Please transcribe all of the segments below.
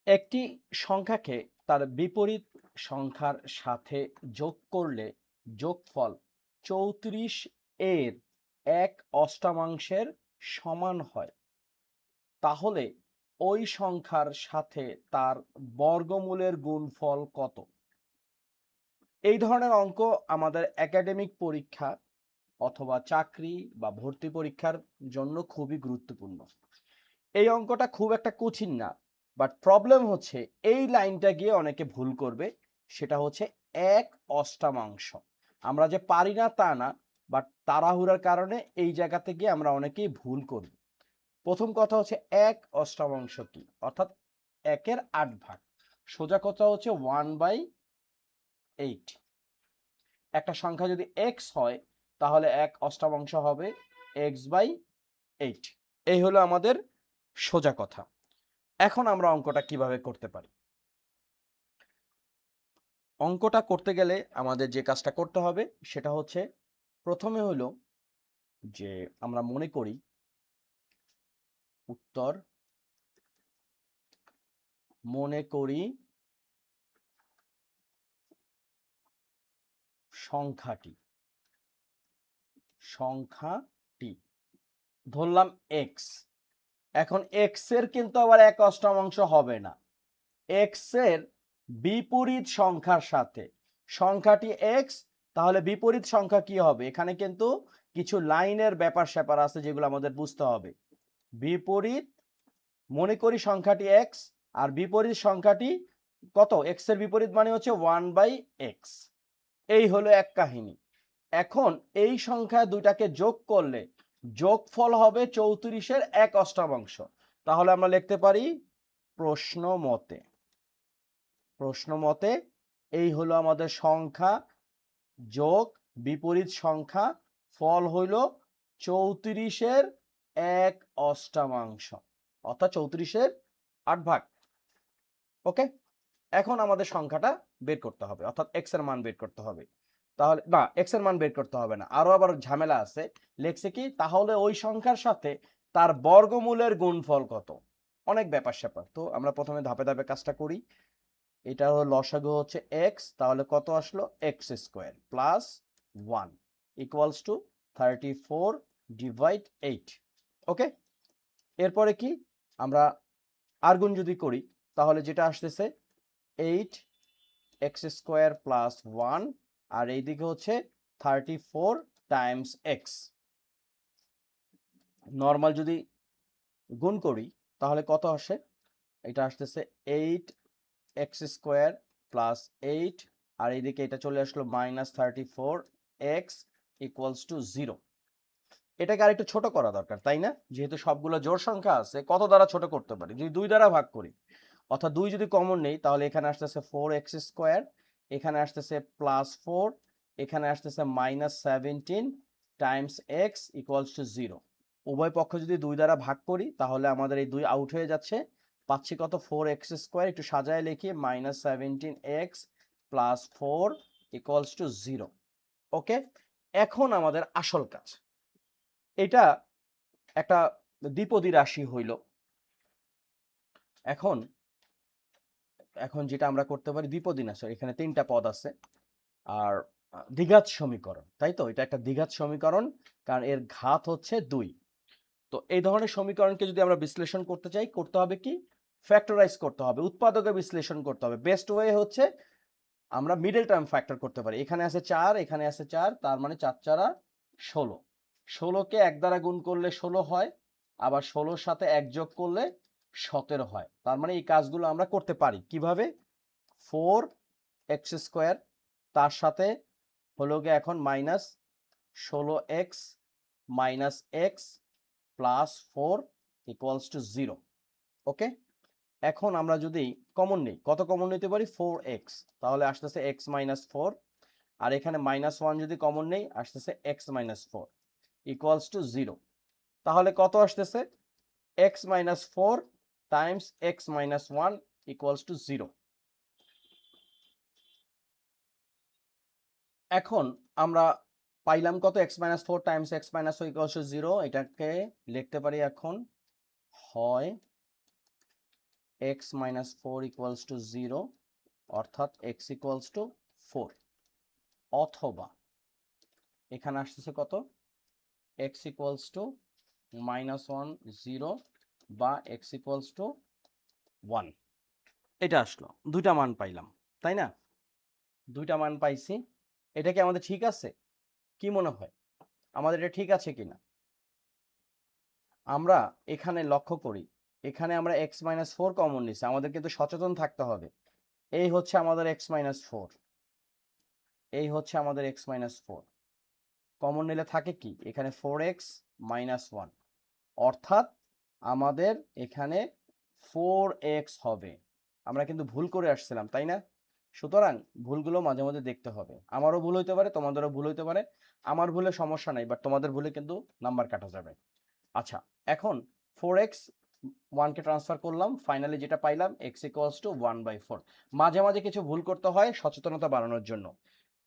একটি সংখ্যাকে তার বিপরীত সংখ্যার সাথে যোগ করলে যোগফল ৩৪ এর ১/৮ সমান হয়, তাহলে ওই সংখ্যার সাথে তার বর্গমূলের গুণফল কত? এই ধরনের অঙ্ক আমাদের একাডেমিক পরীক্ষা অথবা চাকরি বা ভর্তি পরীক্ষার জন্য খুবই গুরুত্বপূর্ণ। এই অঙ্কটা খুব একটা কঠিন না, বাট প্রবলেম হচ্ছে এই লাইনটা গিয়ে অনেকে ভুল করবে। সেটা হচ্ছে ১/৮। আমরা যে পারি না তা না, বাট তাড়াহুড়ার কারণে এই জায়গাতে গিয়ে আমরা অনেকেই ভুল করি। প্রথম কথা হচ্ছে ১/৮ কি, অর্থাৎ ১-এর ৮ ভাগ। সোজা কথা হচ্ছে 1/8। একটা সংখ্যা যদি এক্স হয় তাহলে ১/৮ হবে x/8। এই হলো আমাদের সোজা কথা। এখন আমরা অঙ্কটা কিভাবে করতে পারি? অঙ্কটা করতে গেলে আমাদের যে কাজটা করতে হবে সেটা হচ্ছে, প্রথমে হলো যে আমরা মনে করি উত্তর, মনে করি সংখ্যাটি সংখ্যাটি ধরলাম এক্স। এখন এক্স এর কিন্তু আবার ১/৮ হবে না, এক্স এর বিপরীত সংখ্যার সাথে। সংখ্যাটি এক্স, তাহলে বিপরীত সংখ্যা কি হবে? এখানে কিন্তু কিছু লাইনের ব্যাপার স্যাপার আছে যেগুলো আমাদের বুঝতে হবে। বিপরীত, মনে করি সংখ্যাটি এক্স, আর বিপরীত সংখ্যাটি কত? এক্স এর বিপরীত মানে হচ্ছে 1/x। এই হলো এক কাহিনী। এখন এই সংখ্যা দুইটাকে যোগ করলে যোগফল হবে ৩৪-এর ১/৮। তাহলে আমরা লিখতে পারি প্রশ্ন মতে, প্রশ্ন মতে এই হলো আমাদের সংখ্যা যোগ বিপরীত সংখ্যা, ফল হইল ৩৪-এর ১/৮, অর্থাৎ ৩৪-এর ৮ ভাগ। ওকে, এখন আমাদের সংখ্যাটা বের করতে হবে, অর্থাৎ এক্স এর মান বের করতে হবে। তাহলে না, এক্স এর মান বের করতে হবে না, আরো আবার ঝামেলা আছে। লেখছে কি, তাহলে ওই সংখ্যার সাথে তার বর্গমূলের গুণফল কত? অনেক ব্যাপার স্যাপার, তো আমরা প্রথমে ধাপে ধাপে কাজটা করি। এটা হলো লসাগু হচ্ছে এক্স, তাহলে কত আসলো? X square plus 1 equals to 34/8। ওকে, এরপরে কি, আমরা আর গুণ যদি করি তাহলে যেটা আসতেছে 8 এক্স স্কোয়ার প্লাস 1, আর এইদিকে হচ্ছে 34 টাইমস এক্স। নর্মাল যদি গুণ করি তাহলে কত আসে? এটা আসতেছে 8 এক্স স্কোয়ার প্লাস 8, আর এইদিকে এটা চলে আসলো -34 এক্স ইকুয়ালস টু 0। এটাকে আরেকটু ছোট করা দরকার, তাই না? যেহেতু সবগুলো জোড় সংখ্যা আছে, কত দ্বারা ছোট করতে পারি? যদি 2 দ্বারা ভাগ করি, অর্থাৎ 2 যদি কমন নেই তাহলে এখানে আসতেছে 4x স্কোয়ার, এখানে আসতেছে +4, এখানে আসতেছে -17 টাইমস x ইকুয়ালস টু 0। উভয় পক্ষ যদি 2 দ্বারা ভাগ করি তাহলে আমাদের এই 2 আউট হয়ে যাচ্ছে। পাচ্ছি কত? 4x square. একটু সাজায় লিখি, -17x প্লাস 4 ইকুয়ালস টু 0। ওকে, এখন আমাদের আসল কাজ, এটা একটা দ্বিপদী রাশি হইল। এখন এখন যেটা আমরা করতে পারি, দ্বিপদী না, সরি, এখানে 3টা পদ আছে। আর দ্বিঘাত সমীকরণ, তাই তো? এটা একটা দ্বিঘাত সমীকরণ, কারণ এর ঘাত হচ্ছে 2। তো এই ধরনের সমীকরণকে যদি আমরা বিশ্লেষণ করতে চাই, করতে হবে কি? ফ্যাক্টরাইজ করতে হবে, উৎপাদকে বিশ্লেষণ করতে হবে। বেস্ট ওয়ে হচ্ছে আমরা মিডল টার্ম ফ্যাক্টর করতে পারি। এখানে আছে 4, এখানে আছে 4, তার মানে 4×4 = 16। 16কে 1 দ্বারা গুণ করলে 16 হয়, আবার 16-র সাথে 1 যোগ করলে 17 হয়। তার মানে এই কাজগুলো আমরা করতে পারি কিভাবে? 4x স্কোয়ার, তার সাথে হলো গিয়ে এখন -16x minus x plus 4 equals to 0। ওকে, এখন আমরা যদি কমন নিই, কত কমন নিতে পারি? 4x, তাহলে আসতেছে x - 4, আর এখানে -1 যদি কমন নেই আসতেছে x - 4 ইকুয়ালস টু 0। তাহলে কত আসতেছে? x - 4 Times x - 1 equals to 0। এখন আমরা পাইলাম কত? x - 4 Times x - 4 equals to 0। এটাকে লিখতে পারি এখন, হয় এক্স মাইনাস 4 ইকুয়ালস টু 0, অর্থাৎ এক্স ইকুয়ালস টু 4, অথবা এখানে আসতেছে কত, এক্স ইকুয়ালস টু -1 0 বা এক্স ইকুয়ালস টু 1। এটা আসলো, দুইটা মান পাইলাম, তাই না? দুইটা মান পাইছি। এটা কি আমাদের ঠিক আছে? কি মনে হয় আমাদের এটা ঠিক আছে কিনা? আমরা এখানে লক্ষ্য করি, এখানে আমরা x মাইনাস 4 কমন নিছি, আমাদের কিন্তু সচেতন থাকতে হবে। এই হচ্ছে আমাদের x মাইনাস 4, এই হচ্ছে আমাদের x মাইনাস 4, কমন নিলে থাকে কি এখানে 4x মাইনাস 1, অর্থাৎ আমাদের এখানে 4x হবে। আমরা কিন্তু ভুল করে আসছিলাম, তাই না? সুতরাং ভুলগুলো মাঝে মাঝে দেখতে হবে। আমারও ভুল হইতে পারে, তোমাদেরও ভুল হইতে পারে। আমার ভুলে সমস্যা নাই, বাট তোমাদের ভুলে কিন্তু নাম্বার কাটা যাবে। আচ্ছা, এখন 4x 1 কে ট্রান্সফার করলাম, ফাইনালি যেটা পাইলাম x ইকুয়ালস টু 1/4। মাঝে মাঝে কিছু ভুল করতে হয় সচেতনতা বাড়ানোর জন্য,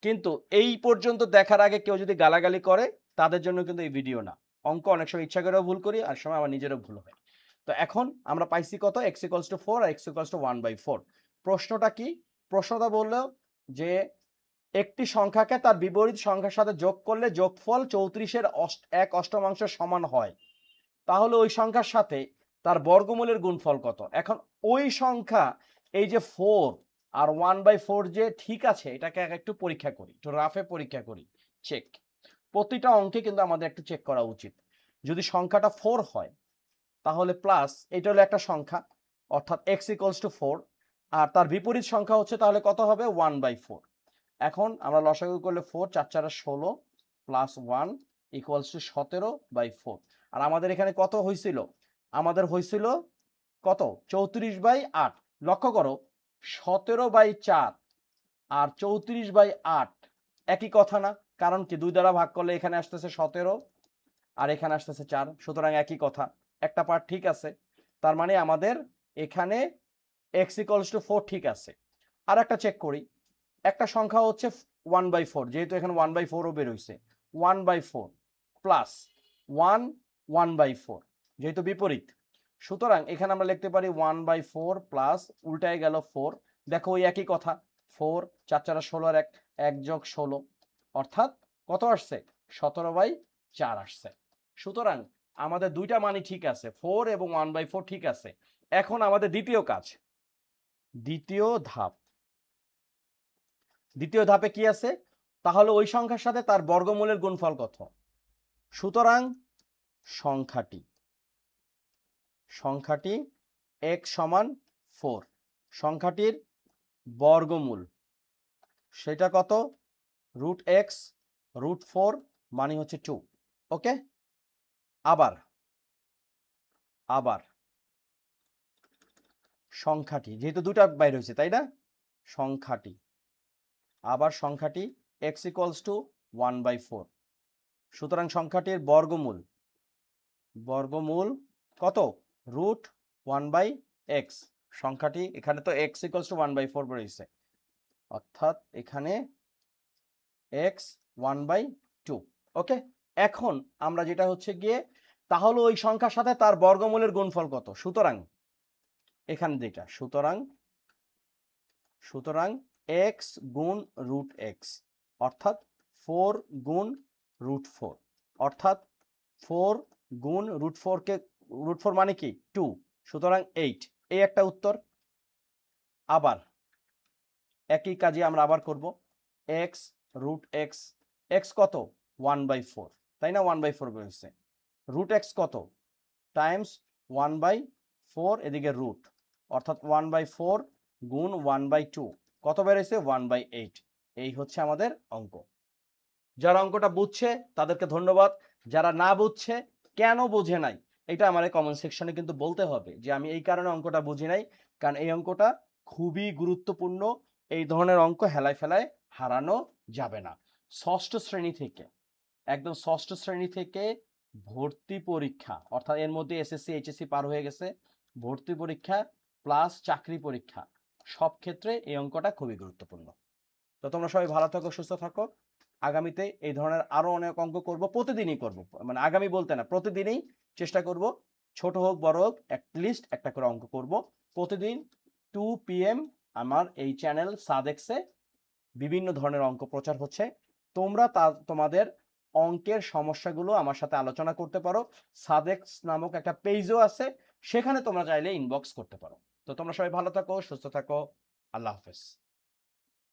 কিন্তু এই পর্যন্ত দেখার আগে কেউ যদি গালাগালি করে তাদের জন্য কিন্তু এই ভিডিও না। অঙ্ক অনেক সময় ইচ্ছা করেও ভুল করি, আর সময় আমার নিজেরও ভুল হয়। তো এখন আমরা পাইছি কত, x ইকুয়ালস টু 4 আর x ইকুয়ালস টু 1/4। প্রশ্নটা কি? প্রশ্নটা বললো যে একটি সংখ্যাকে তার বিপরীত সংখ্যার সাথে যোগ করলে যোগফল 34-এর 1/8 সমান হয়, তাহলে ওই সংখ্যার সাথে তার বর্গমূলের গুণফল কত? এখন ওই সংখ্যা, এই যে 4 আর 1/4 যে ঠিক আছে, এটাকে একটু পরীক্ষা করি, একটু রাফে পরীক্ষা করি, চেক। প্রতিটা অঙ্কে কিন্তু আমাদের একটু চেক করা উচিত। যদি সংখ্যাটা 4 হয় তাহলে প্লাস, এটা হলো একটা সংখ্যা, অর্থাৎ x ইকুয়ালস টু 4, আর তার বিপরীত সংখ্যা হচ্ছে তাহলে কত হবে, 1/4। এখন আমরা লসাগু করলে 4 4 4 16 প্লাস 1 ইকুয়ালস টু 17/4। আর আমাদের এখানে কত হয়েছিল, আমাদের হয়েছিল কত, 34/8। লক্ষ্য করো 17/4 আর 34/8 একই কথা না? কারণ কি, 2 দ্বারা ভাগ করলে এখানে আসতেছে 17 আর এখানে আসতেছে 4, সুতরাং একই কথা। একটা পার্ট ঠিক আছে, তার মানে আমাদের এখানে x ইকুয়ালস টু 4 ঠিক আছে। আর একটা চেক করি, একটা সংখ্যা হচ্ছে 1/4, যেহেতু এখানে 1/4ও বের হইছে, 1/4 প্লাস 1 1/4, যেহেতু বিপরীত, সুতরাং এখানে আমরা লিখতে পারি 1/4 প্লাস উল্টায় গেল 4। দেখো ওই একই কথা, 4 4 4 16 আর 1 যোগ 16, অর্থাৎ কত আসছে, 17/4 আসছে। সুতরাং আমাদের দুইটা মানই ঠিক আছে, 4 এবং 1/4 ঠিক আছে। এখন আমাদের দ্বিতীয় কাজ, দ্বিতীয় ধাপ। দ্বিতীয় ধাপে কি আছে, তাহলে ওই সংখ্যার সাথে তার বর্গমূলের গুণফল কত? সুতরাং সংখ্যাটি x সমান 4, সংখ্যাটির বর্গমূল সেটা কত, √x √4 মানে হচ্ছে 2। ওকে, আবার সংখ্যাটি, যেহেতু দুটা বাইর হয়েছে তাই না, সংখ্যাটি x ইকুয়ালস টু 1/4, সুতরাং সংখ্যাটির বর্গমূল কত, √1/x। সংখ্যাটি এখানে তো x ইকুয়ালস টু 1/4 বেরিয়েছে, অর্থাৎ এখানে x 1/2। ওকে, এখন আমরা যেটা হচ্ছে গিয়ে, তাহলে ওই সংখ্যার সাথে তার বর্গমূলের গুণফল কত? সুতরাং এখানে যেটা, সুতরাং x গুণ √x, অর্থাৎ 4 গুণ √4, অর্থাৎ 4 গুণ √4 কে, √4 মানে কি 2, সুতরাং 8। এই একটা উত্তর। আবার একই কাজে আমরা আবার করব, x √x, x কত, 1/4, তাই না? 1/4 বেরোচ্ছে। √x কত, টাইমস 1/4, এদিকে রুট, অর্থাৎ 1/4 গুণ 1/2 কত বেরোচ্ছে, 1/8। এই হচ্ছে আমাদের অঙ্ক। যারা অঙ্কটা বুঝছে তাদেরকে ধন্যবাদ, যারা না বুঝছে, কেন বোঝে নাই, এটা আমার কমেন্ট সেকশনে কিন্তু বলতে হবে যে আমি এই কারণে অঙ্কটা বুঝি নাই। কারণ এই অঙ্কটা খুবই গুরুত্বপূর্ণ, এই ধরনের অঙ্ক হেলায় ফেলায় হারানো যাবে না। ষষ্ঠ শ্রেণী থেকে, একদম ষষ্ঠ শ্রেণী থেকে ভর্তি পরীক্ষা, অর্থাৎ এর মধ্যে এসএসসি এইচএসসি পার হয়ে গেছে, ভর্তি পরীক্ষা প্লাস চাকরি পরীক্ষা, সব ক্ষেত্রে এই অঙ্কটা খুবই গুরুত্বপূর্ণ। তো তোমরা সবাই ভালো থাকো, সুস্থ থাকো। আগামীতে এই ধরনের আরো অনেক অঙ্ক করব, প্রতিদিনই করব, মানে আগামী বলতে না, প্রতিদিনই চেষ্টা করব, ছোট হোক বড় হোক, অ্যাটলিস্ট একটা করে অঙ্ক করব। প্রতিদিন 2 PM আমার এই চ্যানেল সাদেক্সে বিভিন্ন ধরনের অঙ্ক প্রচার হচ্ছে। তোমরা তোমাদের অঙ্কের সমস্যাগুলো আমার সাথে আলোচনা করতে পারো। সাদেক্স নামক একটা পেজও আছে, সেখানে তোমরা চাইলে ইনবক্স করতে পারো। তো তোমরা সবাই ভালো থাকো, সুস্থ থাকো। আল্লাহ হাফেজ।